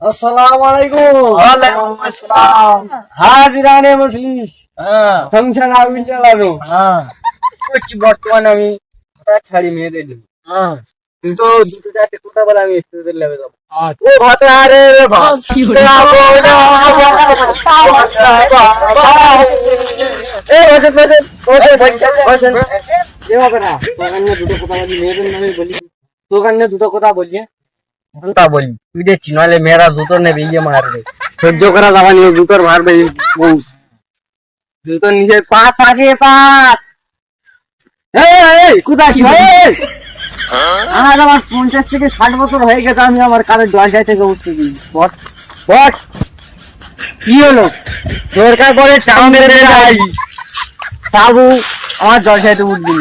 अस्सलाम वालेकुम। वालेकुम अस्सलाम। হাজিরানে মজলিস হ্যাঁ ফাংশন আগুন চালানো হ্যাঁ করছি বর্তমানে আমি ছাড়ি মেয়েদের জন্য। হ্যাঁ কিন্তু দুটো চারটে কথা বলে আমি স্টুডেন্ট লেভে যাবো। ও ভাতে আরে রে ভাত এই বসেন বসেন বসেন বসেন। এ হবে না, তোর কাছে দুটো কথা বলি, মেয়েদের নামে বলি, তোর কাছে দুটো কথা বলছি। তা বলি তুই দেখছি, নাহলে মেয়েরা জুতো নেবে, ইয়ে মারবে, সহ্য করা যাবে না, জুতোর মারবে। জুতো নিজের পা থাকে পা। কোথায় কি আমার 50 থেকে 60 বছর হয়ে গেছে, আমি আমার কারের জলসাই থেকে উঠতে দিই। বস বস, কি হলো? দরকার পরে টাউনে যাই, বাবু আমার জলসাইতে উঠবি,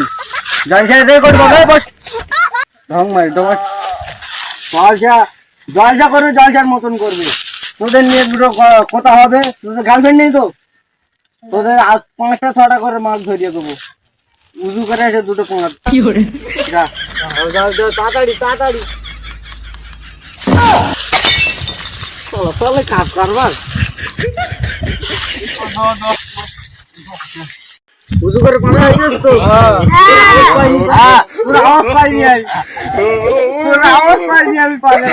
জলসাইতে করবো। বস ঢং মারি তোমার জলসা, জলসা করবে, জলসার মতন করবে। তোদের নিয়ে দুটো কথা হবে। তোদের গার্লফ্রেন্ড নেই তো? তোদের 5টা 6টা করে মাছ ধরিয়ে দেবো, উজু করে এসে দুটো পোঙা। যা যাও যাও, তাড়াতাড়ি তাড়াতাড়ি চলো চলো, কাজ করবার। উজু করে পানি হয়ে গেছে তো? তোর আওয়াজ পাইনি আমি, তোর আওয়াজ পাইনি আমি পানি।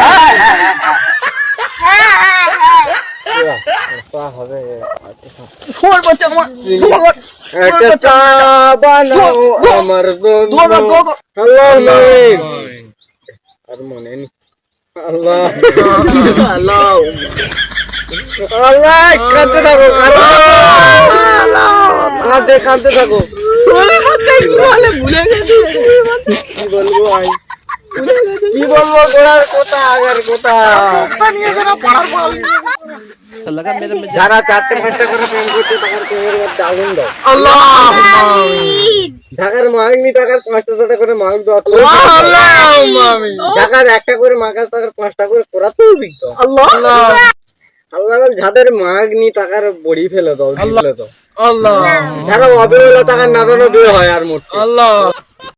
একটা চা বানাও আমার জন্য। আর মনে নেই। আল্লাহ আল্লাহ আল্লাহ, কাঁদতে থাকো, কাঁদতে কাঁদতে থাকো। কি বলবো আমি, কি বলবো? গোড়ার কথা আগের কথা। যারা 4টে 5টা করে প্রেম করছে তাদের প্রেমের মধ্যে আগুন দাও। ঢাকার মাগনি টাকার 5টা 6টা করে মাগ দাও। ঢাকার 1টা করে মাগাস টাকার 5টা করে করাতেও বিকতো। আল্লাহ যাদের মাগনি টাকার বড়ি ফেলে দাও, ফেলে দাও। যারা অবেলা টাকার নাদানো বিয়ে হয় আর মোট।